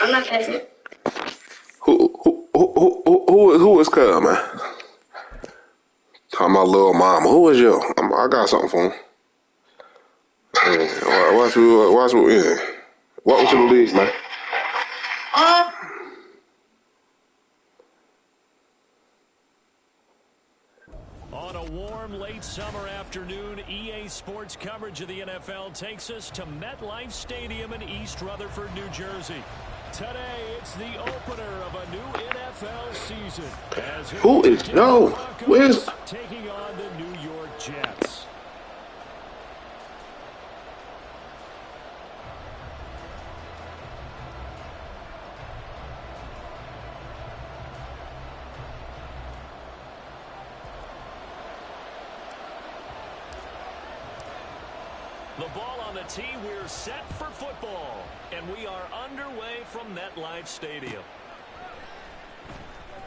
I'm not passing it. Who is Cuhh, man? Talking about little mama. Who is you? I got something for him. Yeah, watch me. Yeah. Welcome to the league, man. On a warm, late summer afternoon, EA Sports coverage of the NFL takes us to MetLife Stadium in East Rutherford, New Jersey. Today, it's the opener of a new NFL season. Who is Joe? Where's taking on the New York Jets? The ball on the tee, we're set for football, and we are underway from MetLife Stadium.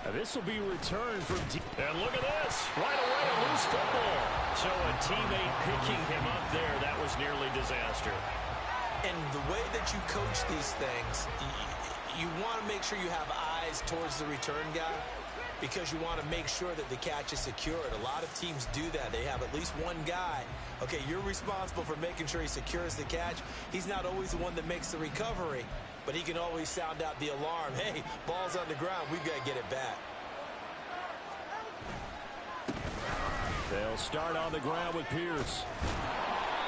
Now this will be returned from deep. And look at this, right away a loose football. So a teammate picking him up there, that was nearly disaster. And the way that you coach these things, you want to make sure you have eyes towards the return guy, because you want to make sure that the catch is secured. A lot of teams do that. They have at least one guy. Okay, you're responsible for making sure he secures the catch. He's not always the one that makes the recovery, but he can always sound out the alarm. Hey, ball's on the ground. We've got to get it back. They'll start on the ground with Pierce.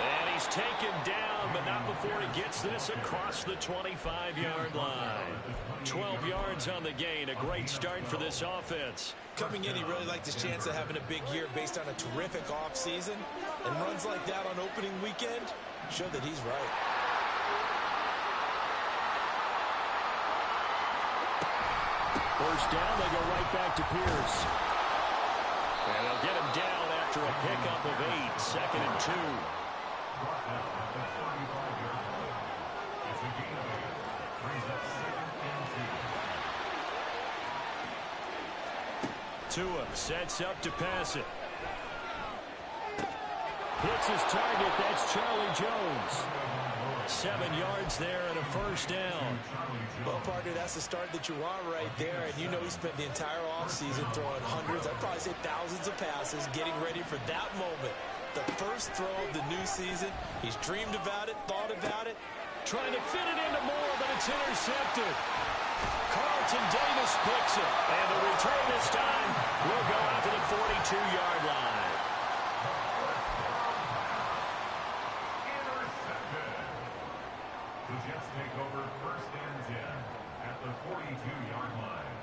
And he's taken down, but not before he gets this across the 25-yard line. 12 yards on the gain. A great start for this offense. Coming in, he really liked his chance of having a big year based on a terrific offseason. And runs like that on opening weekend show that he's right. First down, they go right back to Pierce. And they'll get him down after a pickup of 8, 2nd and 2. Tua sets up to pass it. Hits his target. That's Charlie Jones. 7 yards there and a first down. Well, partner, that's the start that you want right there. And you know he spent the entire offseason throwing hundreds, I'd probably say thousands of passes, getting ready for that moment. The first throw of the new season. He's dreamed about it, thought about it. Trying to fit it into Moore, but it's intercepted. Carlton Davis picks it. And the return this time will go out to the 42-yard line. The Jets take over 1st and 10 at the 42-yard line.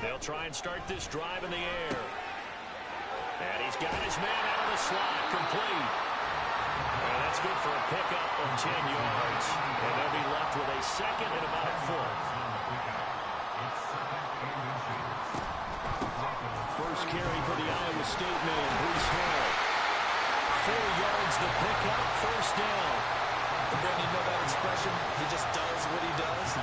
They'll try and start this drive in the air. And he's got his man out of the slot, complete. And that's good for a pickup of 10 yards. And they'll be left with a 2nd and about a 4. First carry for the Iowa State man, Breece Hall. 4 yards the pickup, first down. Brandon, you know that expression? He just does what he does.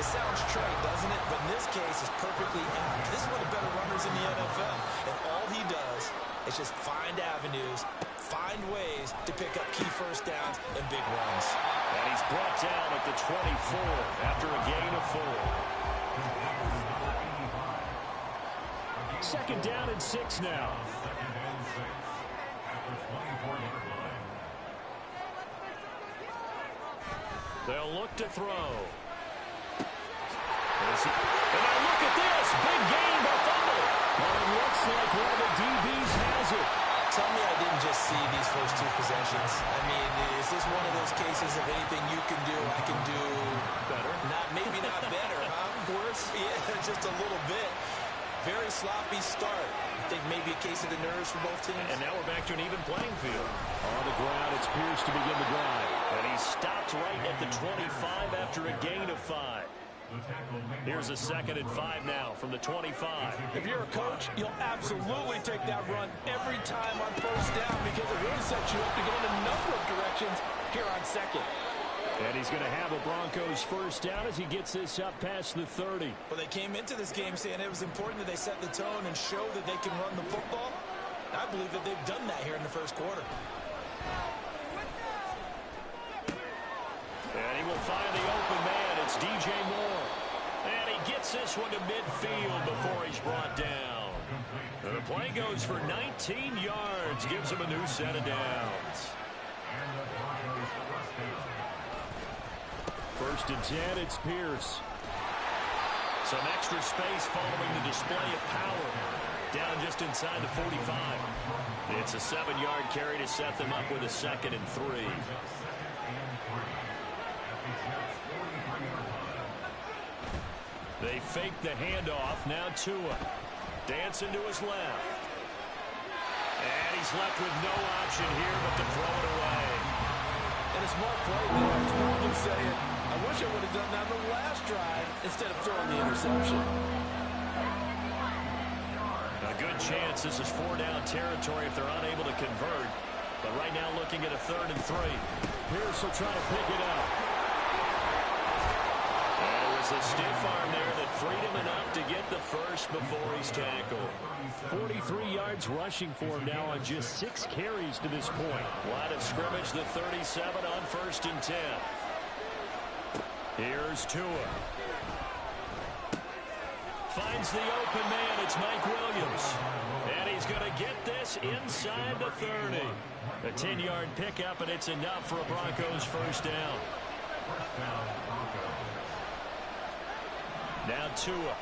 It sounds trite, doesn't it? But in this case, it's perfectly apt. This is one of the better runners in the NFL. And all he does is just find avenues, find ways to pick up key first downs and big runs. And he's brought down at the 24 after a gain of 4. 2nd down and 6 now. They'll look to throw. And now look at this. Big gain by fumble. Well, it looks like one of the DBs has it. Tell me I didn't just see these first 2 possessions. I mean, is this one of those cases of anything you can do, I can do better? Maybe not better, huh? Worse? Yeah, just a little bit. Very sloppy start. I think maybe a case of the nerves for both teams. And now we're back to an even playing field. On the ground, it's Pierce to begin the drive. And he stopped right at the 25 after a gain of 5. Here's a 2nd and 5 now from the 25. If you're a coach, you'll absolutely take that run every time on first down because it really sets you up to go in a number of directions here on 2nd. And he's going to have a Broncos first down as he gets this up past the 30. Well, they came into this game saying it was important that they set the tone and show that they can run the football. I believe that they've done that here in the first quarter. And he will find the open man. It's DJ Moore. And he gets this one to midfield before he's brought down. And the play goes for 19 yards. Gives him a new set of downs. First and 10, it's Pierce. Some extra space following the display of power. Down just inside the 45. It's a 7-yard carry to set them up with a 2nd and 3. They fake the handoff. Now Tua. Dancing to his left. And he's left with no option here but to throw it away. And a smart play there. It's probably saying, I wish I would have done that on the last drive instead of throwing the interception. A good chance this is 4-down territory if they're unable to convert. But right now looking at a 3rd and 3. Pierce will try to pick it up. And it was a stiff arm there that freed him enough to get the first before he's tackled. 43 yards rushing for him now on just 6 carries to this point. Line of scrimmage, the 37 on 1st and 10. Here's Tua. Finds the open man. It's Mike Williams. And he's going to get this inside the 30. A 10-yard pickup, and it's enough for a Broncos first down. Now Tua.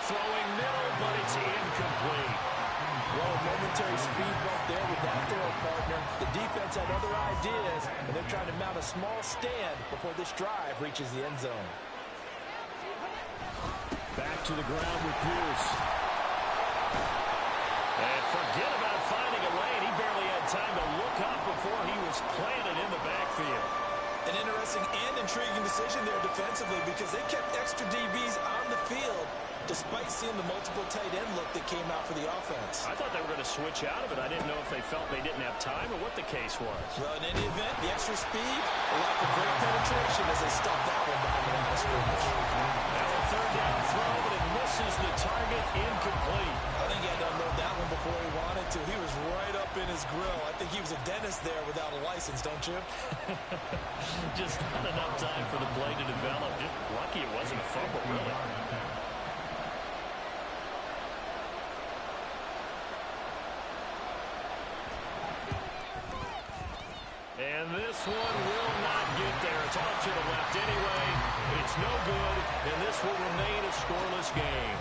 Throwing middle, but it's incomplete. Well, momentary speed bump there with that throw partner. The defense had other ideas, and they're trying to mount a small stand before this drive reaches the end zone. Back to the ground with Pierce. And forget about finding a lane. He barely had time to look up before he was planted in the backfield. An interesting and intriguing decision there defensively because they kept extra DBs on the field despite seeing the multiple tight end look that came out for the offense. I thought they were going to switch out of it. I didn't know if they felt they didn't have time or what the case was. Well, in any event, the extra speed, a lack of great penetration as they stuffed that one behind the line of scrimmage. Now a 3rd down throw, but it misses the target, incomplete. I think he had to unload that one before he wanted to. He was right up in his grill. I think he was a dentist there without a license, don't you? Just not enough time for the play to develop. Just lucky it wasn't a fumble, really. And this one will not get there. It's off to the left anyway. It's no good, and this will remain a scoreless game.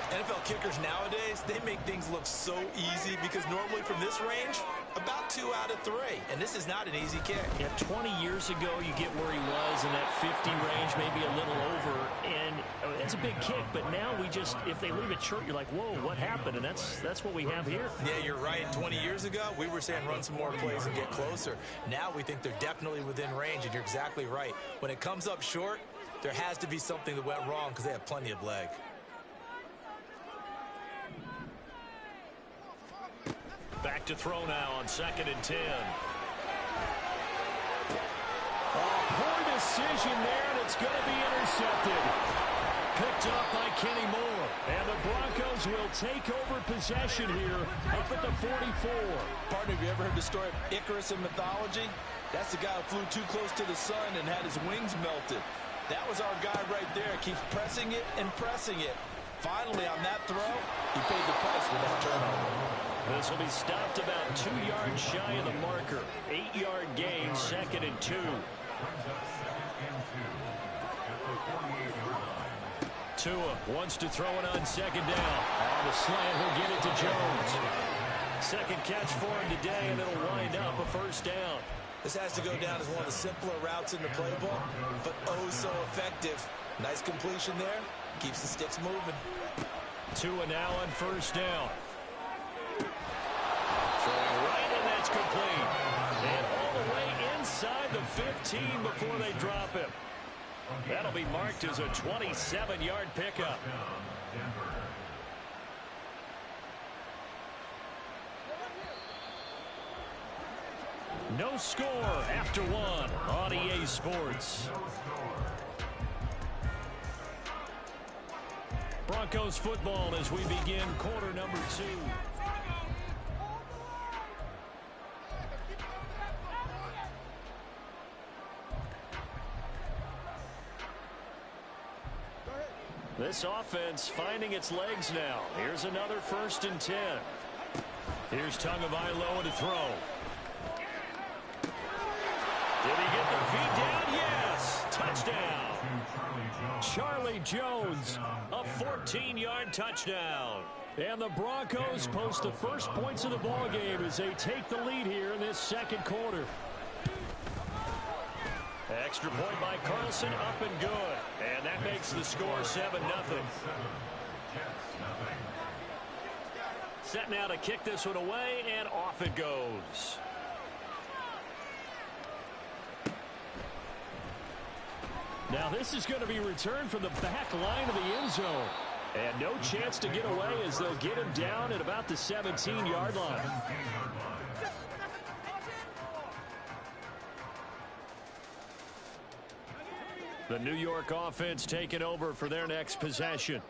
NFL kickers nowadays, they make things look so easy because normally from this range, about 2 out of 3. And this is not an easy kick. Yeah, 20 years ago, you get where he was in that 50 range, maybe a little over. And it's a big kick, but now we just, if they leave it short, you're like, whoa, what happened? And that's what we have here. Yeah, you're right. 20 years ago, we were saying run some more plays and get closer. Now we think they're definitely within range, and you're exactly right. When it comes up short, there has to be something that went wrong because they have plenty of leg. Back to throw now on 2nd and 10. Poor decision there, and it's going to be intercepted. Picked up by Kenny Moore. And the Broncos will take over possession here up at the 44. Partner, have you ever heard the story of Icarus in mythology? That's the guy who flew too close to the sun and had his wings melted. That was our guy right there. Keeps pressing it and pressing it. Finally, on that throw, he paid the price with that turnover. This will be stopped about 2 yards shy of the marker. 8-yard gain, 2nd and 2. Tua wants to throw it on 2nd down. On the slant, he'll get it to Jones. 2nd catch for him today, and it'll wind up a first down. This has to go down as one of the simpler routes in the playbook, but oh so effective. Nice completion there. Keeps the sticks moving. Tua now on 1st down. Throwing right, and that's complete. And all the way inside the 15 before they drop him. That'll be marked as a 27-yard pickup. No score after one on EA Sports. Broncos football as we begin quarter number 2. This offense finding its legs now. Here's another 1st and 10. Here's Tagovailoa to throw. Did he get the feet down? Yes. Touchdown. Charlie Jones, a 14-yard touchdown. And the Broncos post the first points of the ball game as they take the lead here in this second quarter. Extra point by Carlson, up and good. And that makes the score 7-0. Set now to kick this one away, and off it goes. Now this is going to be returned from the back line of the end zone. And no chance to get away as they'll get him down at about the 17-yard line. The New York offense taking over for their next possession.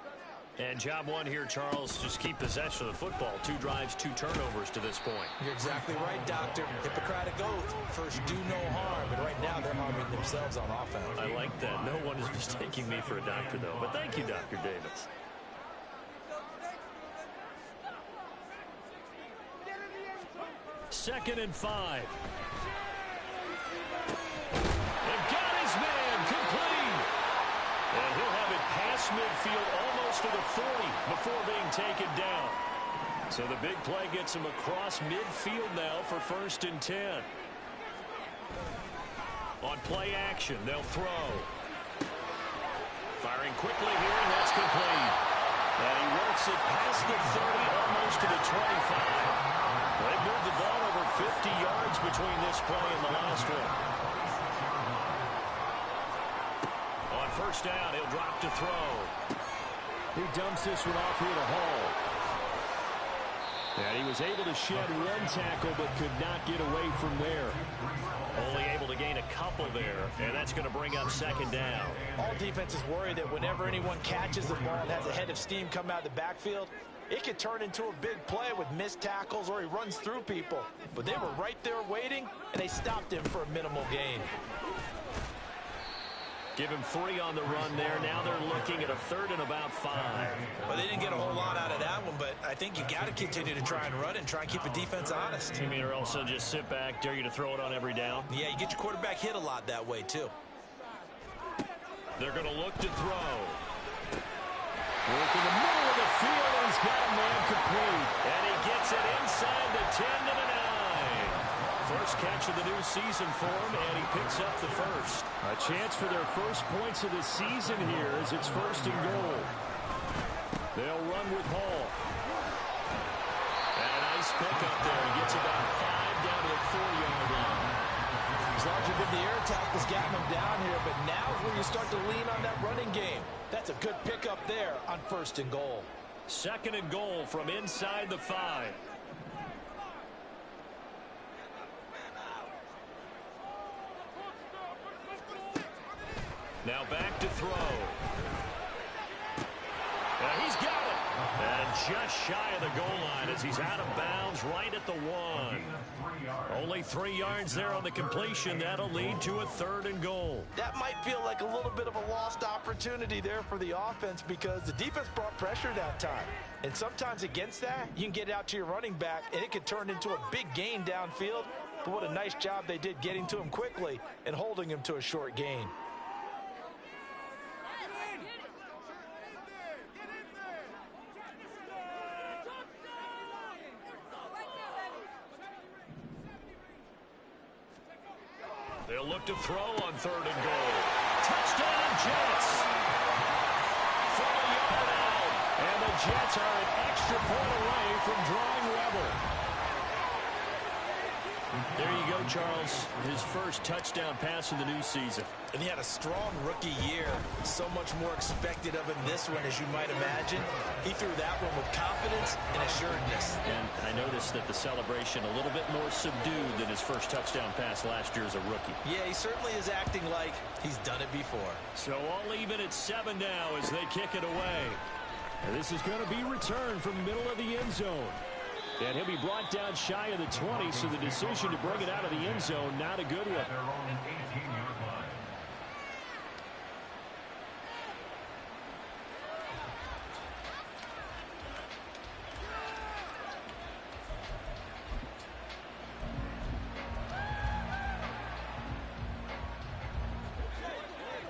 And job one here, Charles, just keep possession of the football. 2 drives, 2 turnovers to this point. You're exactly right, Doctor. Hippocratic oath. First, do no harm. And right now, they're harming themselves on offense. I like that. No one is mistaking me for a doctor, though. But thank you, Dr. Davis. Second and 5. And got his man complete. And he'll have it past midfield almost to the 40 before being taken down. So the big play gets him across midfield now for 1st and 10. On play action, they'll throw. Firing quickly here, and that's complete. And he works it past the 30, almost to the 25. They've moved the ball over 50 yards between this play and the last one. On 1st down, he'll drop to throw. He dumps this one off here to Hall. And he was able to shed 1 tackle, but could not get away from there. Only able to gain a couple there, and that's going to bring up 2nd down. All defenses worry that whenever anyone catches the ball and has a head of steam come out of the backfield, it could turn into a big play with missed tackles or he runs through people. But they were right there waiting, and they stopped him for a minimal gain. Give him 3 on the run there. Now they're looking at a 3rd and about 5. Well, they didn't get a whole lot out of that one, but I think you got to continue to try and run and try and keep the defense honest. You mean, or also just sit back, dare you to throw it on every down? Yeah, you get your quarterback hit a lot that way, too. They're going to look to throw. Work in the middle of the field, and he's got a man complete. And he gets it inside the 10 to the 9. First catch of the new season for him, and he picks up the first. A chance for their first points of the season here as it's 1st and goal. They'll run with Hall. And a nice pickup there. He gets about 5 down to the 4-yard line. It's largely been the air attack that's gotten them down here, but now is when you start to lean on that running game. That's a good pickup there on 1st and goal. 2nd and goal from inside the 5. Now back to throw. And he's got it. And just shy of the goal line as he's out of bounds right at the 1. Only 3 yards there on the completion. That'll lead to a 3rd and goal. That might feel like a little bit of a lost opportunity there for the offense because the defense brought pressure that time. And sometimes against that, you can get out to your running back, and it could turn into a big gain downfield. But what a nice job they did getting to him quickly and holding him to a short gain. They'll look to throw on 3rd and goal. Touchdown, Jets. From a yard out. And the Jets are an extra point away from drawing level. There you go, Charles. His first touchdown pass of the new season. And he had a strong rookie year. So much more expected of him this one, as you might imagine. He threw that one with confidence and assuredness. And I noticed that the celebration a little bit more subdued than his first touchdown pass last year as a rookie. Yeah, he certainly is acting like he's done it before. So all even at 7 now as they kick it away. And this is going to be returned from the middle of the end zone. And he'll be brought down shy of the 20, so the decision to bring it out of the end zone, not a good one. Their own 18-yard line.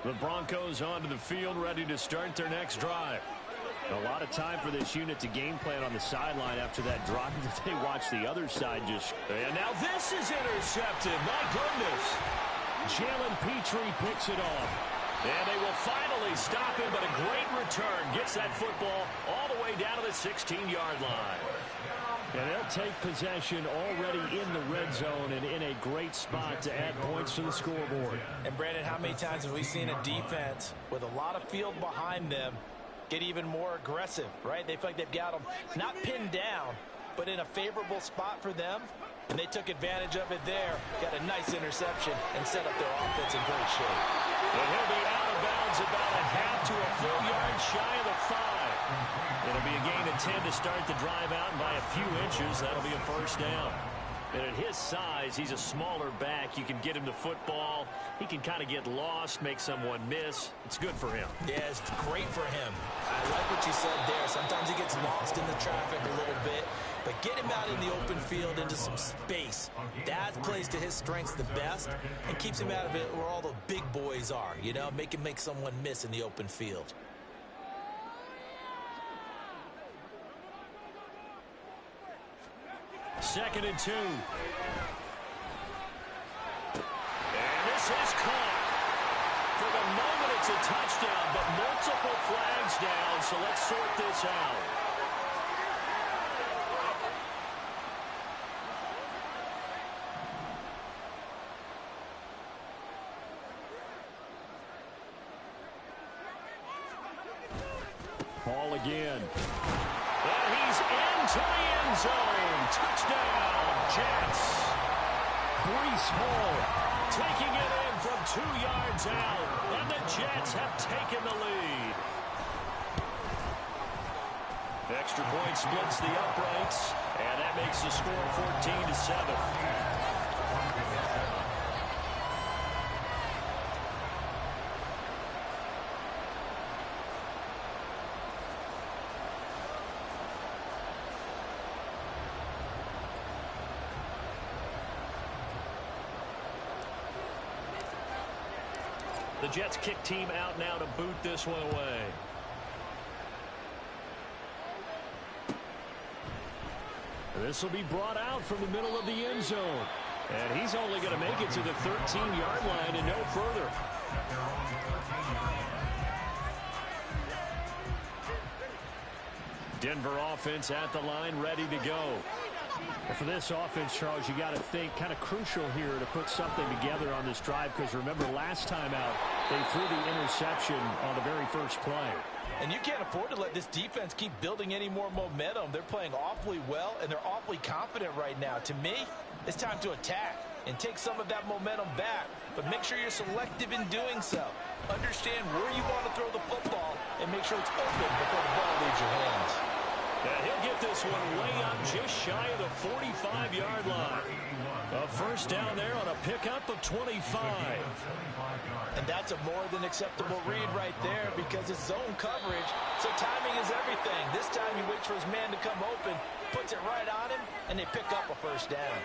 The Broncos onto the field, ready to start their next drive. A lot of time for this unit to game plan on the sideline after that drive that they watch the other side just... And now this is intercepted. My goodness. Jalen Petrie picks it off. And they will finally stop him, but a great return. Gets that football all the way down to the 16-yard line. And they'll take possession already in the red zone and in a great spot to add points to the scoreboard. And, Brandon, how many times have we seen a defense with a lot of field behind them get even more aggressive, right? They feel like they've got them not pinned down, but in a favorable spot for them. And they took advantage of it there. Got a nice interception and set up their offense in great shape. And he'll be out of bounds about a half to a full yard shy of the 5. It'll be a gain of 10 to start the drive out, and by a few inches, that'll be a first down. And at his size, he's a smaller back. You can get him the football. He can kind of get lost, make someone miss. It's good for him. Yeah, it's great for him. I like what you said there. Sometimes he gets lost in the traffic a little bit, but get him out in the open field into some space. That plays to his strengths the best and keeps him out of it where all the big boys are, you know, make someone miss in the open field. Second and 2. And this is caught. For the moment, it's a touchdown, but multiple flags down, so let's sort this out. Ball again. And he's into the end zone. Touchdown, Jets. Breece Hall taking it in from 2 yards out. And the Jets have taken the lead. Extra point splits the uprights. And that makes the score 14-7. The Jets kick team out now to boot this one away. This will be brought out from the middle of the end zone. And he's only going to make it to the 13-yard line and no further. Denver offense at the line, ready to go. For this offense, Charles, you got to think kind of crucial here to put something together on this drive, because remember last time out they threw the interception on the very first play. And you can't afford to let this defense keep building any more momentum. They're playing awfully well, and they're awfully confident right now. To me, it's time to attack and take some of that momentum back, but make sure you're selective in doing so. Understand where you want to throw the football and make sure it's open before the ball leaves your hands. And he'll get this one way up just shy of the 45-yard line. A first down there on a pickup of 25. And that's a more than acceptable read right there, because it's zone coverage, so timing is everything. This time he waits for his man to come open, puts it right on him, and they pick up a first down.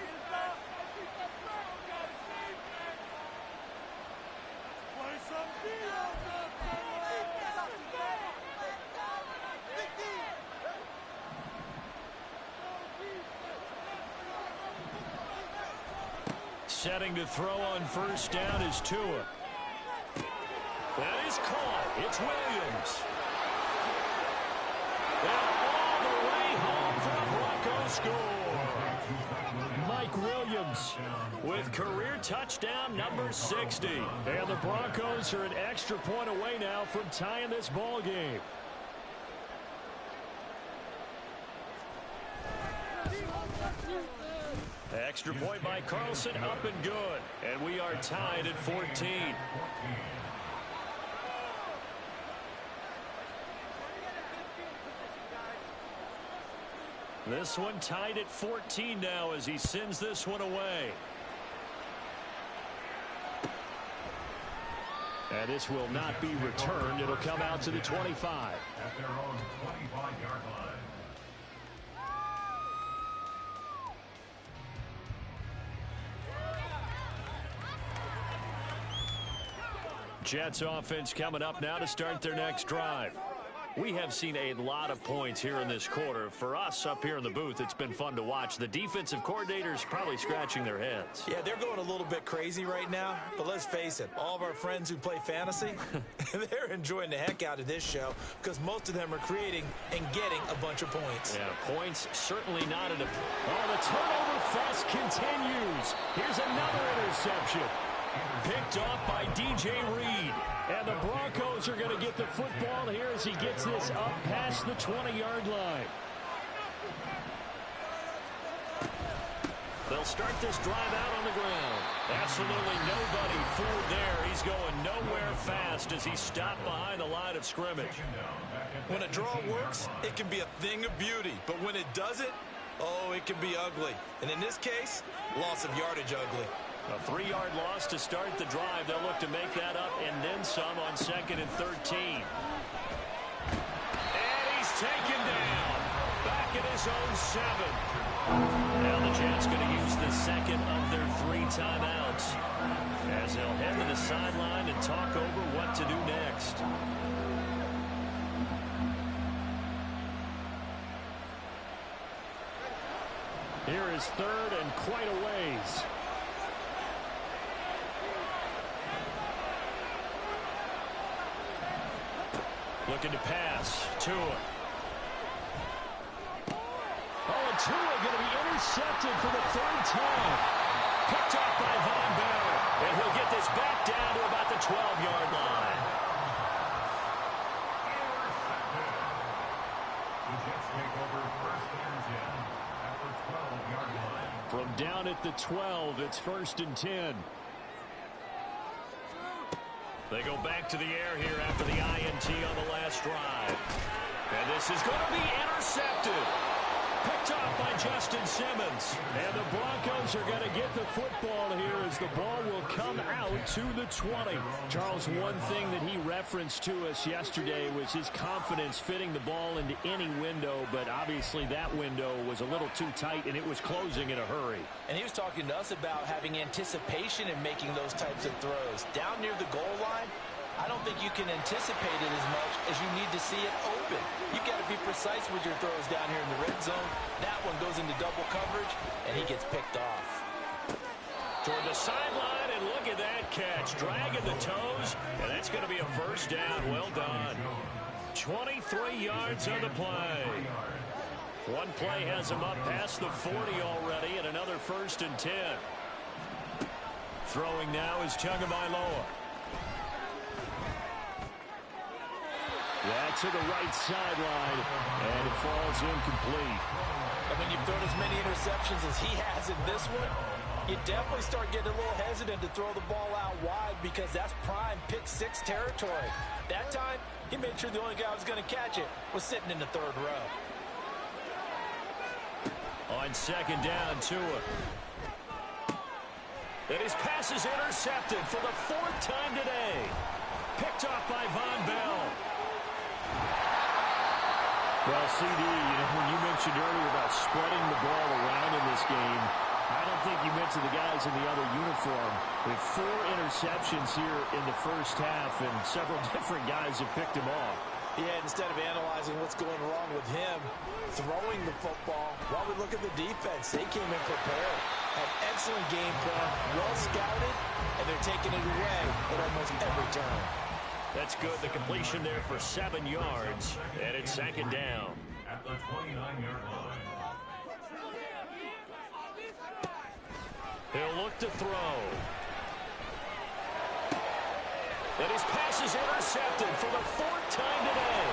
Setting to throw on first down is Tua. That is caught. It's Williams. And all the way home for the Broncos score. Mike Mike Williams with career touchdown number 60. And the Broncos are an extra point away now from tying this ball game. Extra point by Carlson, up and good. And we are tied at 14. This one tied at 14 now as he sends this one away. And this will not be returned. It'll come out to the 25. At their own 25-yard line. Jets offense coming up now to start their next drive. We have seen a lot of points here in this quarter. For us up here in the booth, it's been fun to watch. The defensive coordinators probably scratching their heads. Yeah, they're going a little bit crazy right now. But let's face it, all of our friends who play fantasy, they're enjoying the heck out of this show because most of them are creating and getting a bunch of points. Yeah, points certainly not at a... Oh, the turnover fest continues. Here's another interception. Picked off by DJ Reed. And the Broncos are going to get the football here as he gets this up past the 20-yard line. They'll start this drive out on the ground. Absolutely nobody fooled there. He's going nowhere fast as he's stopped behind the line of scrimmage. When a draw works, it can be a thing of beauty. But when it doesn't, oh, it can be ugly. And in this case, loss of yardage ugly. A 3-yard loss to start the drive. They'll look to make that up and then some on 2nd and 13. And he's taken down. Back at his own 7. Now the Jets going to use the second of their 3 timeouts as they'll head to the sideline and talk over what to do next. Here is 3rd and quite a ways. Looking to pass. Tua. Oh, and Tua going to be intercepted for the 3rd time. Picked off by Von Bell. And he'll get this back down to about the 12-yard line. The Jets take over 1st and 10 at the 12-yard line. From down at the 12, it's 1st and 10. They go back to the air here after the INT on the last drive. And this is going to be intercepted. Picked off by Justin Simmons. And the Broncos are going to get the football here as the ball will come out to the 20. Charles, one thing that he referenced to us yesterday was his confidence fitting the ball into any window, but obviously that window was a little too tight and it was closing in a hurry. And he was talking to us about having anticipation in making those types of throws. Down near the goal line, I don't think you can anticipate it as much as you need to see it open. You've got to be precise with your throws down here in the red zone. That one goes into double coverage, and he gets picked off. Toward the sideline, and look at that catch. Dragging the toes, and that's going to be a 1st down. Well done. 23 yards on the play. One play has him up past the 40 already, and another 1st and 10. Throwing now is Tagovailoa. That's to the right sideline, and it falls incomplete. And when you've thrown as many interceptions as he has in this one, you definitely start getting a little hesitant to throw the ball out wide because that's prime pick 6 territory. That time, he made sure the only guy who was going to catch it was sitting in the 3rd row. On 2nd down, Tua. And his pass is intercepted for the 4th time today. Picked off by Von Bell. Well, CD, when you mentioned earlier about spreading the ball around in this game, I don't think you mentioned the guys in the other uniform. With 4 interceptions here in the 1st half, and several different guys have picked him off. Yeah, instead of analyzing what's going wrong with him throwing the football, while we look at the defense, they came in prepared. Had excellent game plan, well scouted, and they're taking it away at almost every turn. That's good. The completion there for 7 yards, and it's 2nd down. At the 29-yard line. He'll look to throw. And his pass is intercepted for the 4th time today.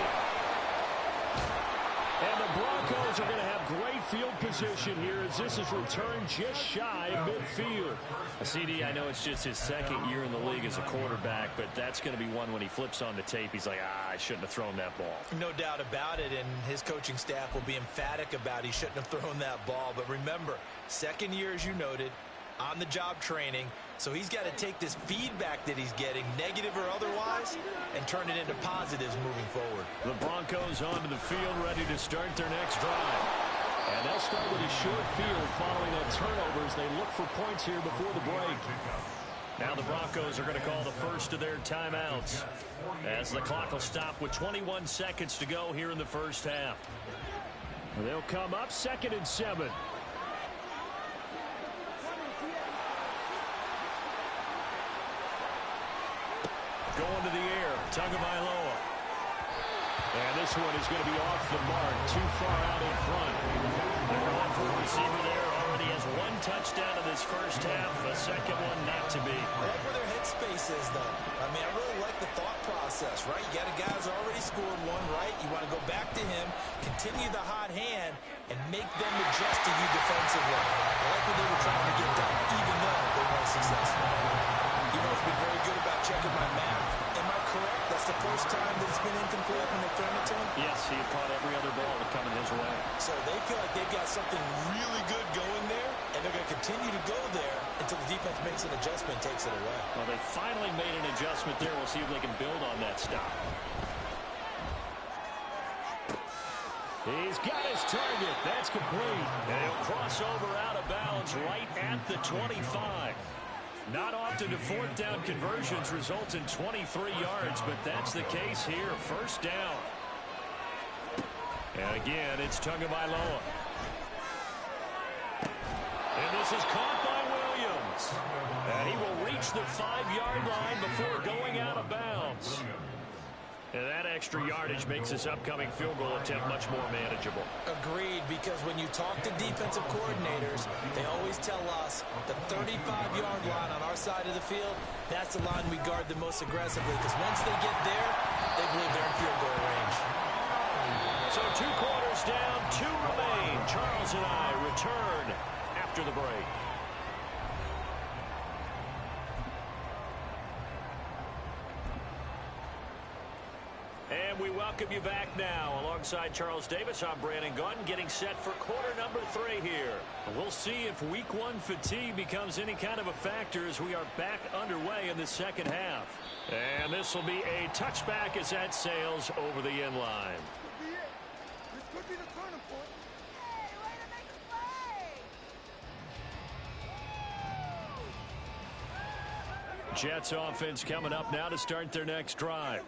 And the Broncos are going to have great field position here as this is returned just shy of midfield. CD, I know it's just his 2nd year in the league as a quarterback, but that's going to be one when he flips on the tape. He's like, I shouldn't have thrown that ball. No doubt about it, and his coaching staff will be emphatic about he shouldn't have thrown that ball. But remember, 2nd year, as you noted, on-the-job training, so he's got to take this feedback that he's getting, negative or otherwise, and turn it into positives moving forward. The Broncos onto the field, ready to start their next drive. And they'll start with a short field following a turnover as they look for points here before the break. Now the Broncos are going to call the first of their timeouts as the clock will stop with 21 seconds to go here in the first half. They'll come up 2nd and 7. Going to the air, Tagovailoa. And this one is going to be off the mark, too far out in front. They're going for a receiver there. Already has 1 touchdown in this first half, a 2nd one not to be. I like where their headspace is, though. I mean, I really like the thought process, right? You got a guy who's already scored 1, right? You want to go back to him, continue the hot hand, and make them adjust to you defensively. I like what they were trying to get done, even though they weren't successful. You know, it's been very good about checking my math. Am I correct? That's the first time that it's been incomplete when they've thrown it to him? Yes, he had caught every other ball that coming his way. So they feel like they've got something really good going there, and they're going to continue to go there until the defense makes an adjustment and takes it away. Well, they finally made an adjustment there. We'll see if they can build on that stop. He's got his target. That's complete. And he'll cross over out of bounds right at the 25. Not often do 4th down conversions result in 23 yards, but that's the case here. First down. And again, it's Tagovailoa. And this is caught by Williams. And he will reach the 5-yard line before going out of bounds. And that extra yardage makes this upcoming field goal attempt much more manageable. Agreed, because when you talk to defensive coordinators, they always tell us the 35-yard line on our side of the field, that's the line we guard the most aggressively, because once they get there, they believe they're in field goal range. So 2 quarters down, 2 remain. Charles and I return after the break. And we welcome you back now. Alongside Charles Davis, I'm Brandon Gunn, getting set for quarter number 3 here. We'll see if week 1 fatigue becomes any kind of a factor as we are back underway in the second half. And this will be a touchback as that sails over the end line. This could be the turning point. Hey, way to make a play! Jets offense coming up now to start their next drive.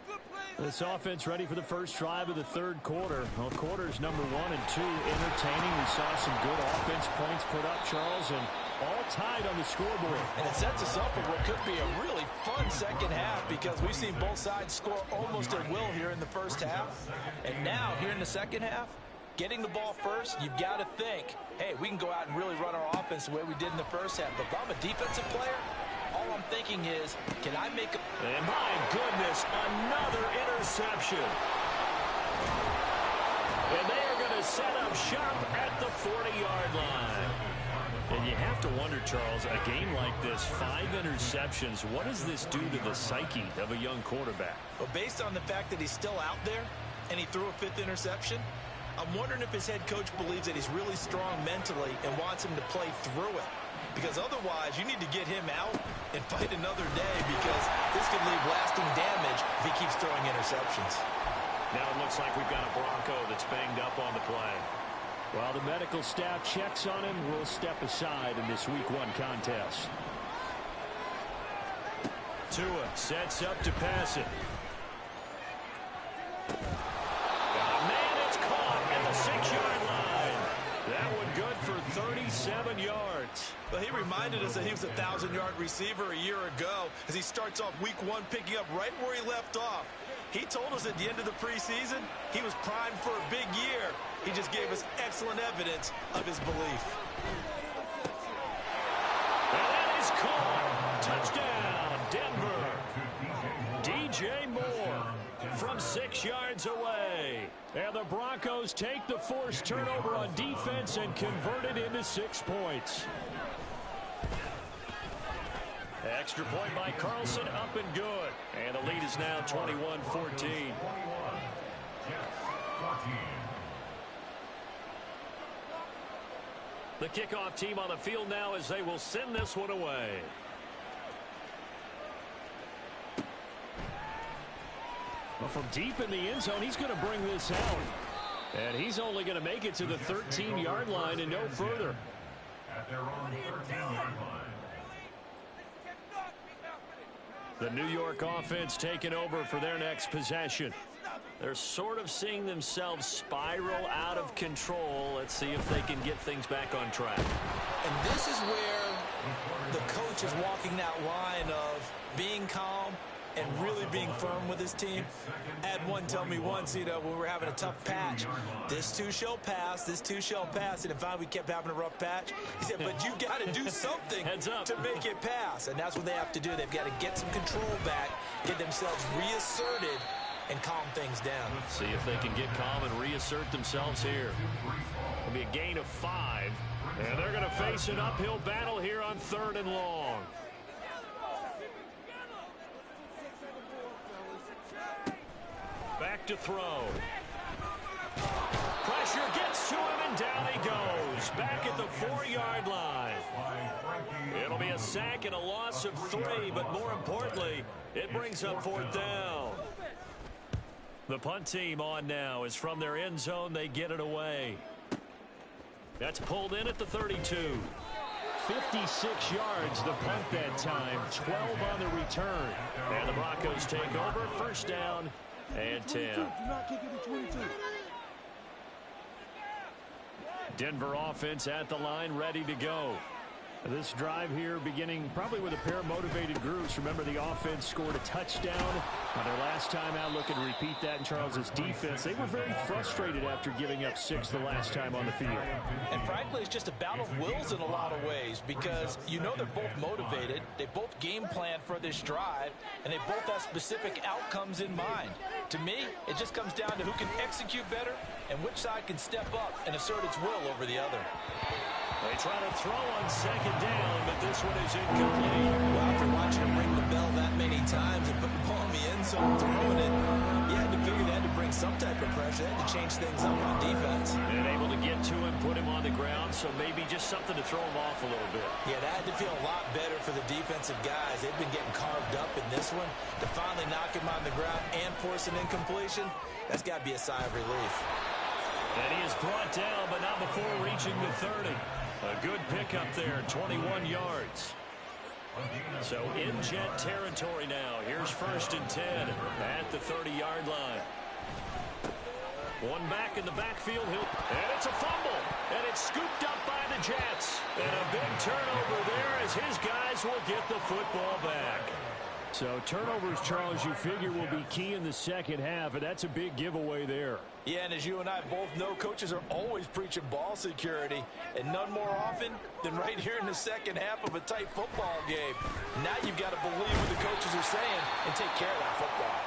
This offense ready for the first drive of the 3rd quarter. Well, quarters number 1 and 2 entertaining. We saw some good offense points put up, Charles, and all tied on the scoreboard. And it sets us up for what could be a really fun second half because we've seen both sides score almost at will here in the first half. And now, here in the second half, getting the ball first, you've got to think, hey, we can go out and really run our offense the way we did in the first half. But if I'm a defensive player, all I'm thinking is, can I make a... And my goodness, another interception. And they are going to set up shop at the 40-yard line. And you have to wonder, Charles, a game like this, 5 interceptions, what does this do to the psyche of a young quarterback? Well, based on the fact that he's still out there and he threw a 5th interception, I'm wondering if his head coach believes that he's really strong mentally and wants him to play through it. Because otherwise, you need to get him out and fight another day because this could leave lasting damage if he keeps throwing interceptions. Now it looks like we've got a Bronco that's banged up on the play. While the medical staff checks on him, we'll step aside in this Week 1 contest. Tua sets up to pass it. Man, it's caught at the 6-yard line. That one good for 37 yards. Well, he reminded us that he was a 1,000-yard receiver a year ago as he starts off Week 1 picking up right where he left off. He told us at the end of the preseason he was primed for a big year. He just gave us excellent evidence of his belief. And 6 yards away. And the Broncos take the forced turnover on defense and convert it into 6 points. Extra point by Carlson, up and good. And the lead is now 21-14. The kickoff team on the field now as they will send this one away. Well, from deep in the end zone, he's going to bring this out. And he's only going to make it to the 13-yard line and no further. At their own 13-yard line. The New York offense taking over for their next possession. They're sort of seeing themselves spiral out of control. Let's see if they can get things back on track. And this is where the coach is walking that line of being calm and really being firm with his team. I had one tell me once, when we were having a tough patch, this too shall pass, this too shall pass. And in fact, we kept having a rough patch. He said, but you got to do something to make it pass. And that's what they have to do. They've got to get some control back, get themselves reasserted, and calm things down. See if they can get calm and reassert themselves here. It'll be a gain of 5. And they're going to face an uphill battle here on 3rd and long. Back to throw. Pressure gets to him, and down he goes. Back at the 4-yard line. It'll be a sack and a loss of 3, but more importantly, it brings up 4th down. The punt team on now is from their end zone. They get it away. That's pulled in at the 32. 56 yards the punt that time. 12 on the return. And the Broncos take over. 1st down and 10. Denver offense at the line, ready to go. This drive here beginning probably with a pair of motivated groups. Remember, the offense scored a touchdown on their last time out. Looking to repeat that in Charles's defense. They were very frustrated after giving up 6 the last time on the field. And frankly, it's just a battle of wills in a lot of ways, because they're both motivated. They both game plan for this drive, and they both have specific outcomes in mind. To me, it just comes down to who can execute better and which side can step up and assert its will over the other. They try to throw on 2nd down, but this one is incomplete. Well, after watching him ring the bell that many times and put the ball in the end zone, throwing it, you had to figure they had to bring some type of pressure. They had to change things up on defense. And able to get to him, put him on the ground, so maybe just something to throw him off a little bit. Yeah, that had to feel a lot better for the defensive guys. They've been getting carved up in this one. To finally knock him on the ground and force an incompletion, that's got to be a sigh of relief. And he is brought down, but not before reaching the 30. A good pickup there, 21 yards. So in Jet territory now. Here's 1st and 10 at the 30-yard line. One back in the backfield. And it's a fumble. And it's scooped up by the Jets. And a big turnover there as his guys will get the football back. So turnovers, Charles, you figure will be key in the second half, and that's a big giveaway there. Yeah, and as you and I both know, coaches are always preaching ball security, and none more often than right here in the second half of a tight football game. Now you've got to believe what the coaches are saying and take care of that football.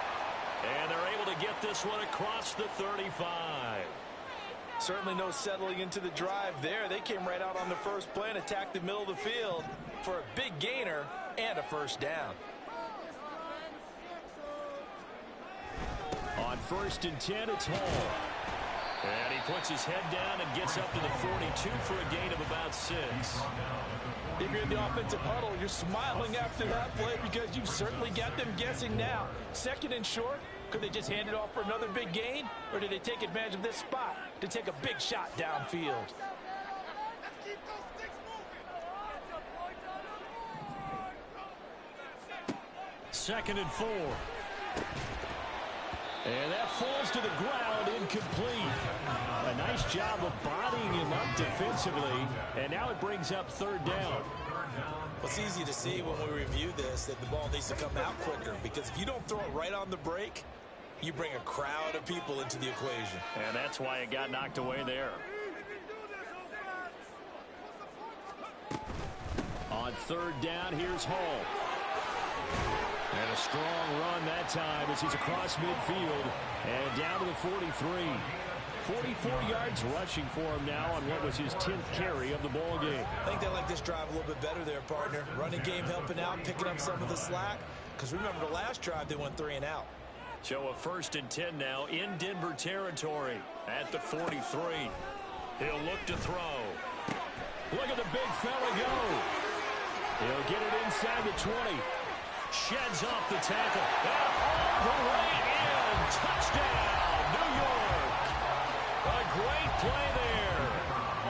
And they're able to get this one across the 35. Certainly no settling into the drive there. They came right out on the first play and attacked the middle of the field for a big gainer and a 1st down. On 1st and 10, it's Hall. And he puts his head down and gets up to the 42 for a gain of about 6. If you're in the offensive huddle, you're smiling after that play because you've certainly got them guessing now. 2nd and short, could they just hand it off for another big gain? Or did they take advantage of this spot to take a big shot downfield? 2nd and 4. And that falls to the ground, incomplete. A nice job of bodying him up defensively, and now it brings up 3rd down. Well, it's easy to see when we review this that the ball needs to come out quicker, because if you don't throw it right on the break, you bring a crowd of people into the equation. And that's why it got knocked away there. On 3rd down, here's Hall. And a strong run that time as he's across midfield and down to the 43. 44 yards rushing for him now on what was his 10th carry of the ball game. I think they like this drive a little bit better there, partner. Running game helping out, picking up some of the slack. Because remember, the last drive they went 3 and out. So a 1st and 10 now in Denver territory at the 43. He'll look to throw. Look at the big fella go. He'll get it inside the 20. Sheds off the tackle. And all the way in. Touchdown, New York. A great play there.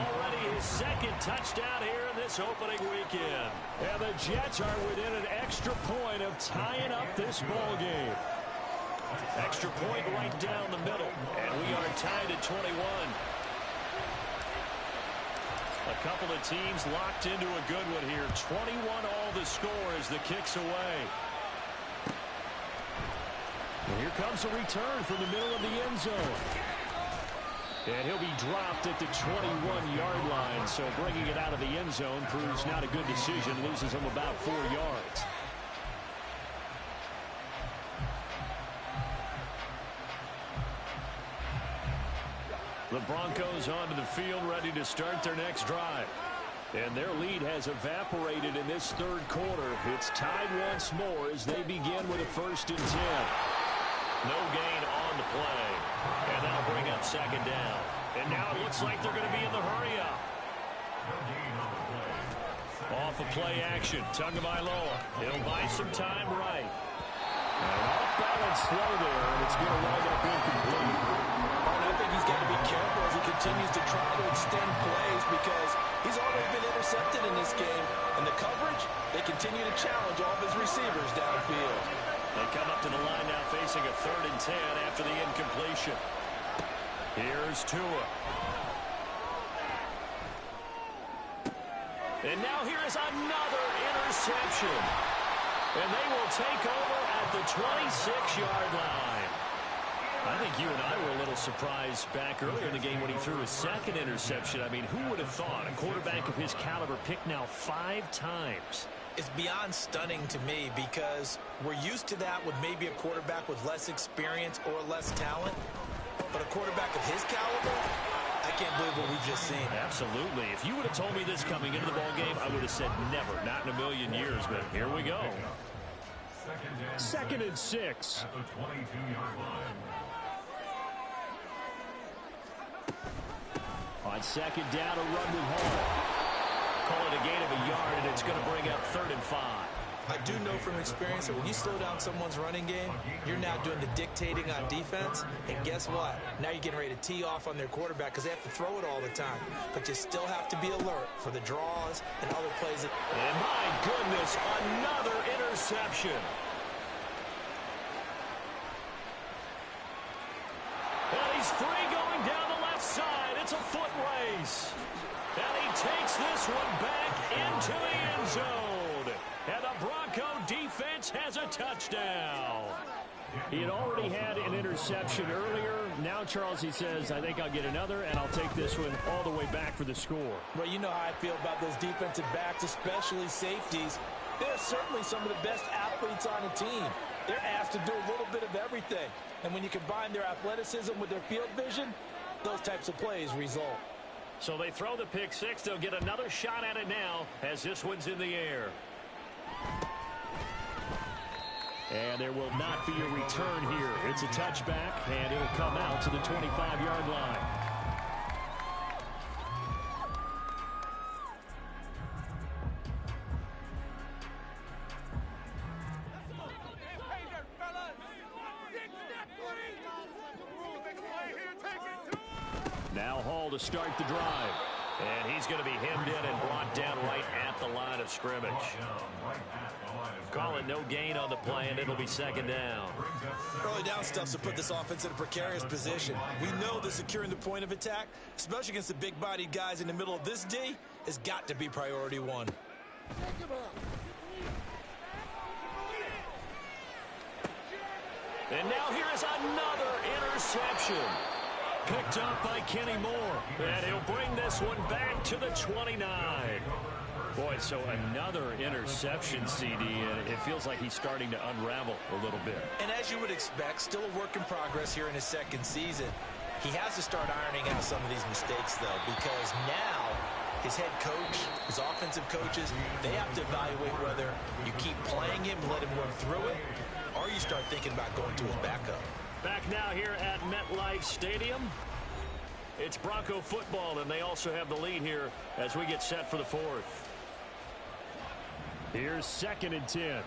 Already his 2nd touchdown here in this opening weekend. And the Jets are within an extra point of tying up this ball game. Extra point right down the middle. And we are tied at 21. A couple of teams locked into a good one here. 21 all the score as the kick's away. And here comes a return from the middle of the end zone. And he'll be dropped at the 21-yard line. So bringing it out of the end zone proves not a good decision. Loses him about 4 yards. The Broncos onto the field, ready to start their next drive. And their lead has evaporated in this 3rd quarter. It's tied once more as they begin with a 1st and 10. No gain on the play. And that'll bring up 2nd down. And now it looks like they're going to be in the hurry-up. Off of play action. Tagovailoa. He'll buy some time right. And off-balance throw there, and it's going to wind up incomplete. I think he's got to be careful as he continues to try to extend plays because he's already been intercepted in this game. And the coverage, they continue to challenge all of his receivers downfield. They come up to the line now facing a 3rd and 10 after the incompletion. Here's Tua. And now here is another interception. And they will take over at the 26-yard line. I think you and I were a little surprised back earlier in the game when he threw his 2nd interception. I mean, who would have thought a quarterback of his caliber picked now 5 times? It's beyond stunning to me because we're used to that with maybe a quarterback with less experience or less talent. But a quarterback of his caliber, I can't believe what we've just seen. Absolutely. If you would have told me this coming into the ballgame, I would have said never, not in a million years. But here we go. 2nd and 6. At the 22-yard line. On 2nd down, a run with Hall. Call it a gain of a yard, and it's going to bring up 3rd and 5. I do know from experience that when you slow down someone's running game, you're now doing the dictating on defense. And guess what? Now you're getting ready to tee off on their quarterback because they have to throw it all the time. But you still have to be alert for the draws and other plays. And my goodness, another interception. And he's free going down the left side. It's a foot race. And he takes this one back into the end zone. And the Bronco defense has a touchdown. He had already had an interception earlier. Now, Charles, he says, I think I'll get another, and I'll take this one all the way back for the score. Well, you know how I feel about those defensive backs, especially safeties. They're certainly some of the best athletes on the team. They're asked to do a little bit of everything. And when you combine their athleticism with their field vision, those types of plays result. So they throw the pick six. They'll get another shot at it now as this one's in the air. And there will not be a return here. It's a touchback, and it'll come out to the 25-yard line. Now Hall to start the drive. And he's going to be hemmed in and brought down right at the line of scrimmage. Call it no gain on the play, and it'll be second down. Early down stuff to put this offense in a precarious position. We know that securing the point of attack, especially against the big-bodied guys in the middle of this D, has got to be priority one. And now here is another interception. Picked up by Kenny Moore. And he'll bring this one back to the 29. Boy, so another interception, CD, and it feels like he's starting to unravel a little bit. And as you would expect, still a work in progress here in his second season. He has to start ironing out some of these mistakes, though, because now his head coach, his offensive coaches, they have to evaluate whether you keep playing him and let him work through it, or you start thinking about going to his backup. Back now here at MetLife Stadium. It's Bronco football, and they also have the lead here as we get set for the fourth. Here's 2nd and 10.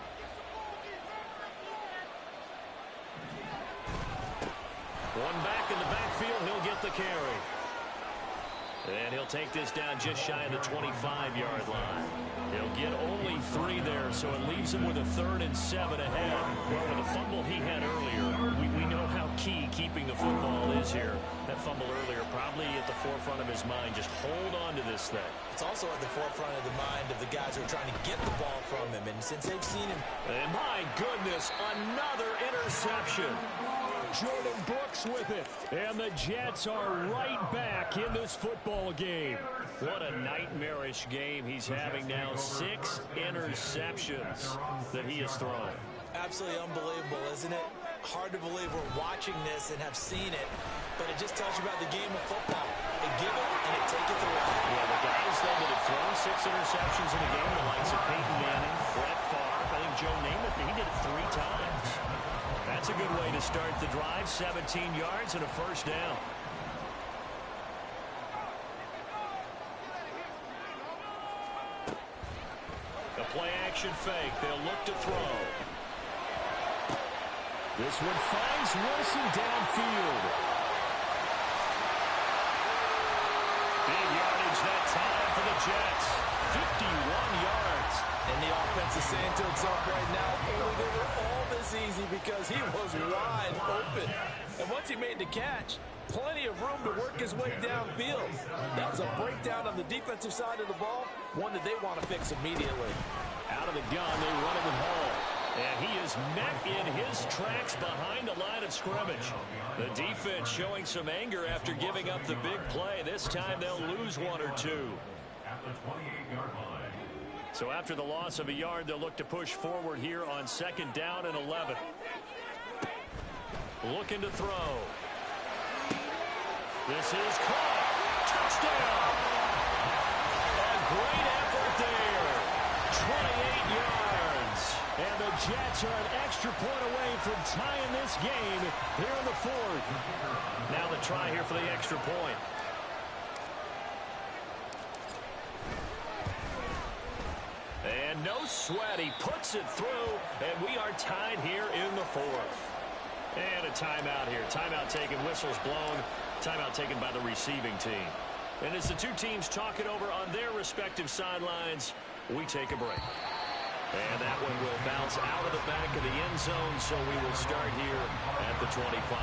One back in the backfield, he'll get the carry. And he'll take this down just shy of the 25-yard line. He'll get only 3 there, so it leaves him with a 3rd and 7 ahead. Well, with the fumble he had earlier, we know how key keeping the football is here. That fumble earlier probably at the forefront of his mind. Just hold on to this thing. It's also at the forefront of the mind of the guys who are trying to get the ball from him. And since they've seen him... And my goodness, another interception. Jordan Brooks with it. And the Jets are right back in this football game. What a nightmarish game he's having now. 6 interceptions that he has thrown. Absolutely unbelievable, isn't it? Hard to believe we're watching this and have seen it, but it just tells you about the game of football. It give it and it take it away. Yeah, the guys though that have thrown 6 interceptions in a game, the likes of Peyton Manning, Brett Favre, I think Joe Namath, he did it 3 times. That's a good way to start the drive. 17 yards and a first down. The play action fake. They'll look to throw. This one finds Wilson downfield. Big yardage that time for the Jets. 51 yards. And the offense is saying to itself right now, oh, they were all this easy because he was wide open. And once he made the catch, plenty of room to work his way downfield. That was a breakdown on the defensive side of the ball, one that they want to fix immediately. Out of the gun, they run it with Hall. And he is met in his tracks behind the line of scrimmage. The defense showing some anger after giving up the big play. This time they'll lose 1 or 2. At the 28-yard line. So after the loss of a yard, they'll look to push forward here on 2nd down and 11. Looking to throw. This is caught. Touchdown. A great effort there. 28 yards. And the Jets are an extra point away from tying this game here in the 4th. Now the try here for the extra point. And no sweat. He puts it through, and we are tied here in the 4th. And a timeout here. Timeout taken, whistles blown. Timeout taken by the receiving team. And as the two teams talk it over on their respective sidelines, we take a break. And that one will bounce out of the back of the end zone, so we will start here at the 25.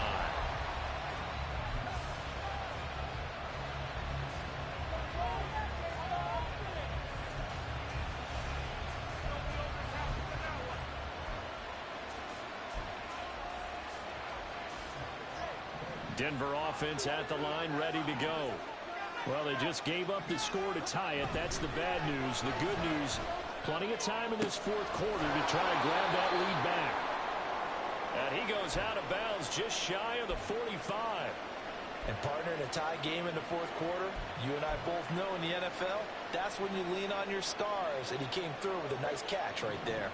Denver offense at the line, ready to go. Well, they just gave up the score to tie it. That's the bad news. The good news, plenty of time in this 4th quarter to try and grab that lead back. And he goes out of bounds just shy of the 45. And partner, in a tie game in the 4th quarter, you and I both know in the NFL, that's when you lean on your stars. And he came through with a nice catch right there.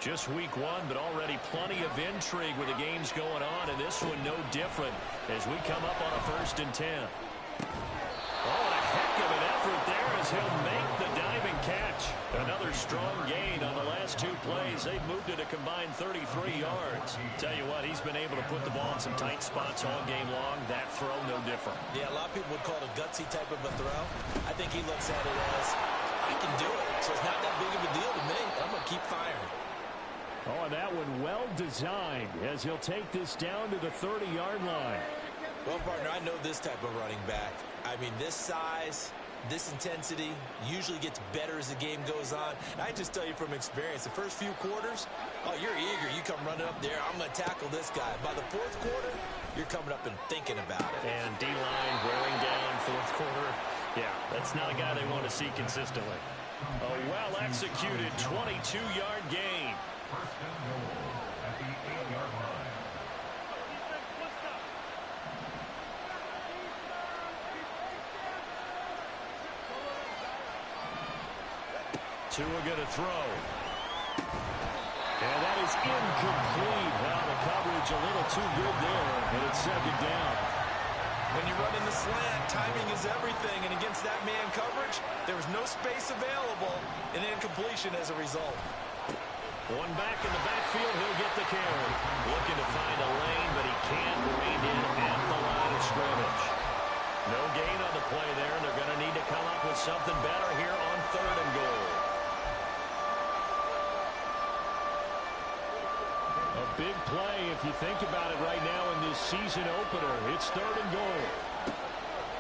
Just week 1, but already plenty of intrigue with the games going on, and this one no different as we come up on a 1st and 10. Oh, and a heck of an effort there as he'll make the diving catch. Another strong gain on the last 2 plays. They've moved it a combined 33 yards. Tell you what, he's been able to put the ball in some tight spots all game long. That throw, no different. Yeah, a lot of people would call it a gutsy type of a throw. I think he looks at it as, I can do it, so it's not that big of a deal to me. I'm going to keep firing. Oh, and that one well designed as he'll take this down to the 30-yard line. Well, partner, I know this type of running back. I mean, this size, this intensity usually gets better as the game goes on. And I just tell you from experience, the first few quarters, oh, you're eager. You come running up there, I'm going to tackle this guy. By the 4th quarter, you're coming up and thinking about it. And D-line wearing down 4th quarter. Yeah, that's not a guy they want to see consistently. A well-executed 22-yard gain. First and goal at the 8-yard line. Tua going to throw. And that is incomplete. Well, the coverage a little too good there, and it's second down. When you run in the slant, timing is everything, and against that man coverage, there was no space available, and incompletion as a result. One back in the backfield, he'll get the carry. Looking to find a lane, but he can't rein in at the line of scrimmage. No gain on the play there, and they're going to need to come up with something better here on 3rd and goal. A big play if you think about it right now in this season opener. It's 3rd and goal.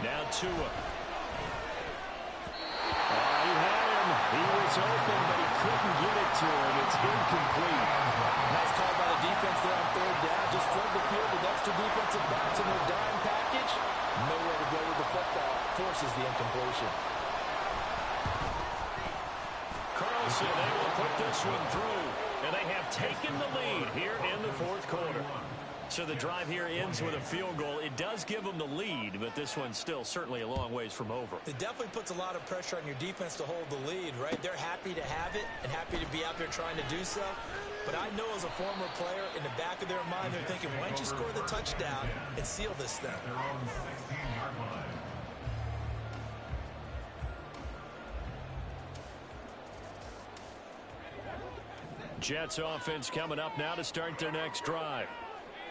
Now Tua. He had him. He was open, but he couldn't get it to him. It's incomplete. Nice call by the defense there on 3rd down. Just flood the field with extra defensive backs in their dime package. Nowhere to go with the football. Forces the incompletion. Carlson able to put this one through. And they have taken the lead here in the 4th quarter. So the drive here ends with a field goal. It does give them the lead, but this one's still certainly a long ways from over. It definitely puts a lot of pressure on your defense to hold the lead, right? They're happy to have it and happy to be out there trying to do so. But I know as a former player, in the back of their mind, they're thinking, why don't you score the touchdown and seal this thing? Their own 16-yard line. Jets offense coming up now to start their next drive.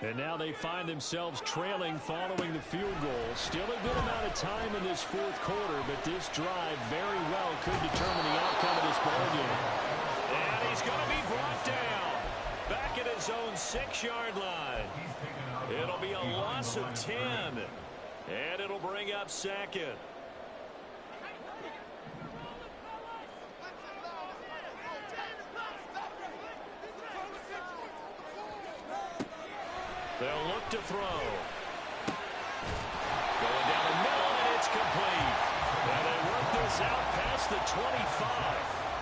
And now they find themselves trailing following the field goal. Still a good amount of time in this 4th quarter, but this drive very well could determine the outcome of this ballgame. And he's going to be brought down back at his own 6-yard line. It'll be a loss of 10, and it'll bring up 2nd. They'll look to throw. Going down the middle, and it's complete. And they work this out past the 25.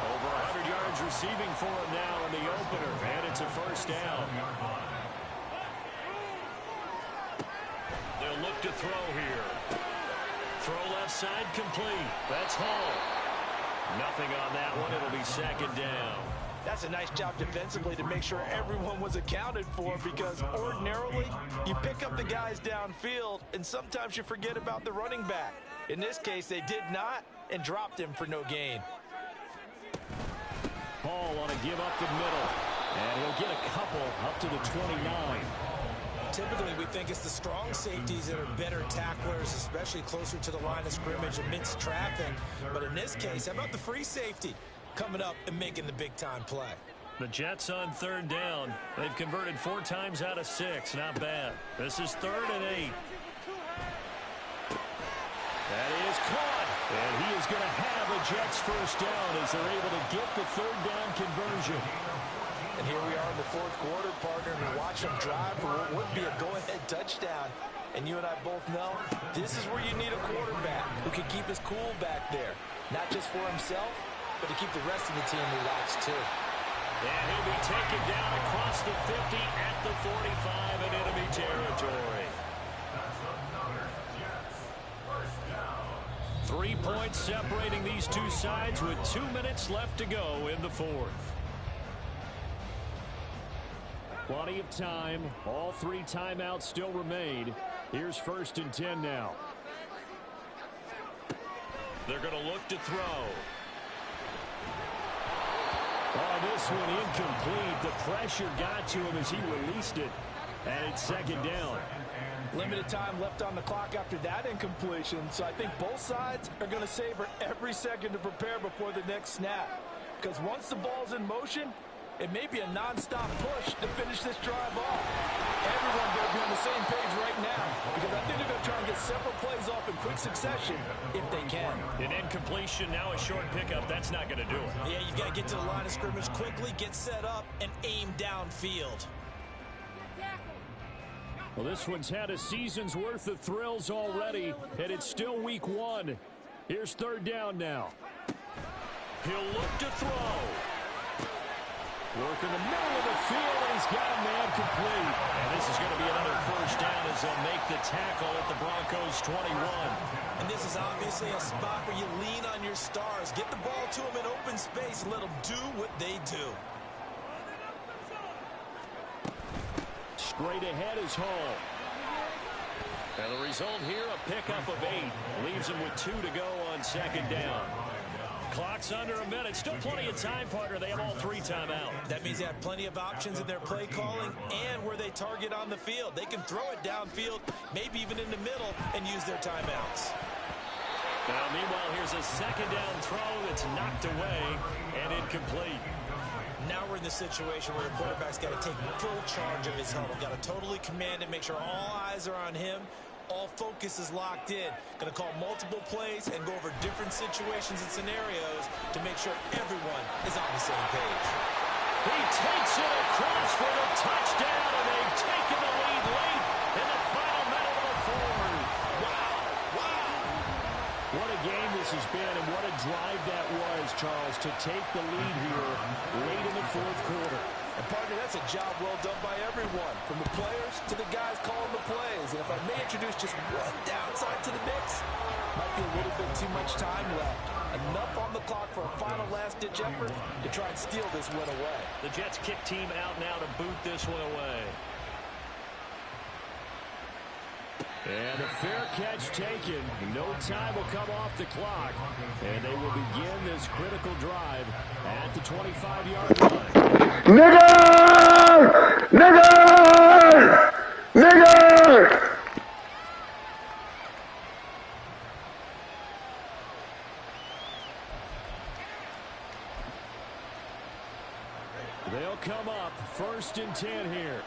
Over 100 yards receiving for him now in the opener, and it's a 1st down. They'll look to throw here. Throw left side complete. That's Hall. Nothing on that one. It'll be 2nd down. That's a nice job defensively to make sure everyone was accounted for, because ordinarily you pick up the guys downfield and sometimes you forget about the running back. In this case, they did not and dropped him for no gain. Hall want to give up the middle, and he'll get a couple up to the 29. Typically, we think it's the strong safeties that are better tacklers, especially closer to the line of scrimmage amidst traffic. But in this case, how about the free safety coming up and making the big-time play? The Jets on 3rd down. They've converted 4 times out of 6. Not bad. This is 3rd and 8. That is caught. And he is going to have a Jets 1st down as they're able to get the 3rd down conversion. And here we are in the 4th quarter, partner, and we watch them drive for what would be a go-ahead touchdown. And you and I both know this is where you need a quarterback who can keep his cool back there. Not just for himself, but to keep the rest of the team relaxed, too. And he'll be taken down across the 50 at the 45 in enemy territory. That's another Jets 1st down. 3 points separating these two sides with 2 minutes left to go in the 4th. Plenty of time. All 3 timeouts still remain. Here's 1st and 10 now. They're going to look to throw. Oh, this one incomplete. The pressure got to him as he released it. And it's 2nd down. Limited time left on the clock after that incompletion, so I think both sides are going to savor every second to prepare before the next snap. Because once the ball's in motion, it may be a non-stop push to finish this drive off. Everyone better be on the same page right now, because I think they're going to try and get several plays off in quick succession if they can. An incompletion, now a short pickup. That's not going to do it. Yeah, you've got to get to the line of scrimmage quickly, get set up, and aim downfield. Well, this one's had a season's worth of thrills already, and it's still week 1. Here's 3rd down now. He'll look to throw. Work in the middle of the field, and he's got a man complete. And this is going to be another first down as they'll make the tackle at the Broncos' 21. And this is obviously a spot where you lean on your stars. Get the ball to them in open space and let them do what they do. Straight ahead is Hall. And the result here, a pickup of 8. Leaves him with 2 to go on second down. Clock's under a minute. Still plenty of time, partner. They have all 3 timeouts. That means they have plenty of options in their play calling and where they target on the field. They can throw it downfield, maybe even in the middle, and use their timeouts. Now, meanwhile, here's a second down throw that's knocked away and incomplete. Now we're in the situation where the quarterback's got to take full charge of his huddle. Got to totally command it, make sure all eyes are on him. All focus is locked in. Going to call multiple plays and go over different situations and scenarios to make sure everyone is on the same page. He takes it across for the touchdown, and they've taken the lead late in the final minute of the fourth. Wow. Wow. What a game this has been, and what a drive that was, Charles, to take the lead here late in the fourth quarter. And, partner, that's a job well done by everyone, from the players to the guys calling the plays. And if I may introduce just one downside to the mix, might be a little bit too much time left. Enough on the clock for a final last-ditch effort to try and steal this win away. The Jets kick team out now to boot this one away. And a fair catch taken. No time will come off the clock. And they will begin this critical drive at the 25-yard line. Nigger! Nigger! Nigger! They'll come up 1st and 10 here.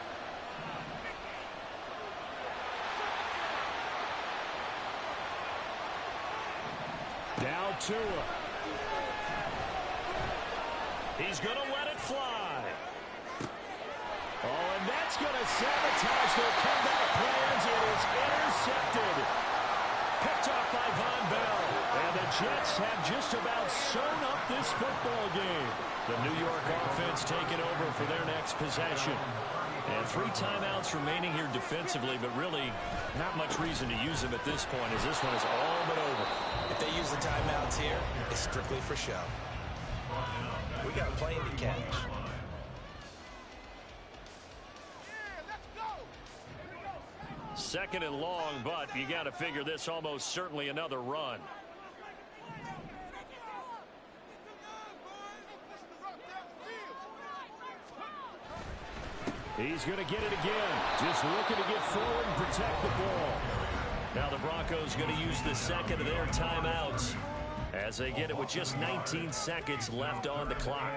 Now Tua. He's going to let it fly. Oh, and that's going to sabotage their comeback plans. It is intercepted. Picked off by Von Bell. And the Jets have just about sewn up this football game. The New York offense taking over for their next possession. And 3 timeouts remaining here defensively, but really not much reason to use them at this point, as this one is all but over. If they use the timeouts here, it's strictly for show. We got a plane to catch. Second and long, but you got to figure this almost certainly another run. He's going to get it again. Just looking to get forward and protect the ball. Now the Broncos going to use the second of their timeouts as they get it with just 19 seconds left on the clock.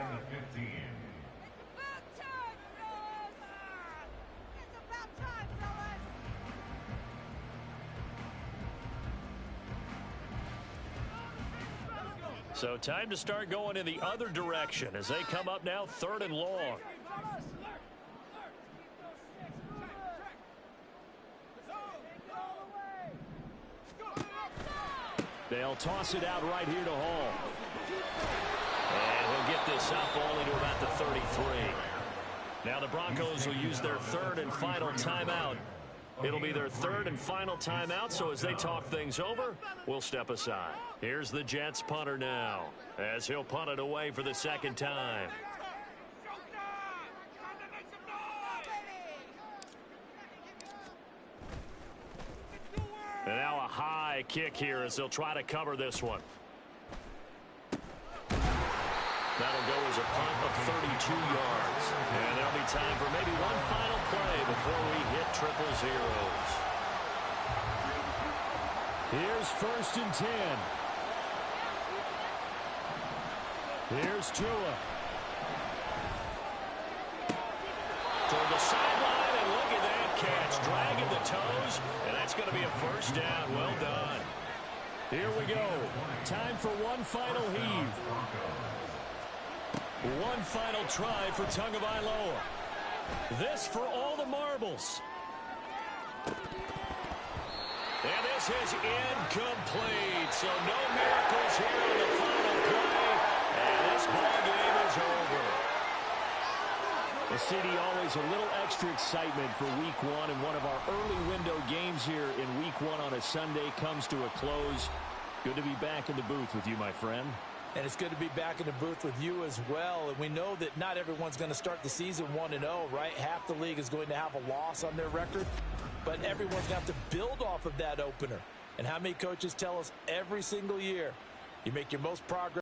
So time to start going in the other direction as they come up now 3rd and long. They'll toss it out right here to Hall. And he'll get this up only to about the 33. Now the Broncos will use their 3rd and final timeout. It'll be their 3rd and final timeout, so as they talk things over, we'll step aside. Here's the Jets punter now, as he'll punt it away for the 2nd time. And now a high kick here as they'll try to cover this one. That'll go as a punt of 32 yards. And there'll be time for maybe one final play before we hit triple zeros. Here's 1st and 10. Here's Tua. Toward the sideline, and look at that catch. Dragging the toes, and that's going to be a 1st down. Well done. Here we go. Time for one final heave. One final try for Tagovailoa. This for all the marbles. And this is incomplete. So no miracles here on the final play. And ball game is over. Well, CD, always a little extra excitement for Week 1, and one of our early window games here in Week 1 on a Sunday comes to a close. Good to be back in the booth with you, my friend. And it's good to be back in the booth with you as well. And we know that not everyone's going to start the season 1-0, right? Half the league is going to have a loss on their record. But everyone's going to have to build off of that opener. And how many coaches tell us every single year, you make your most progress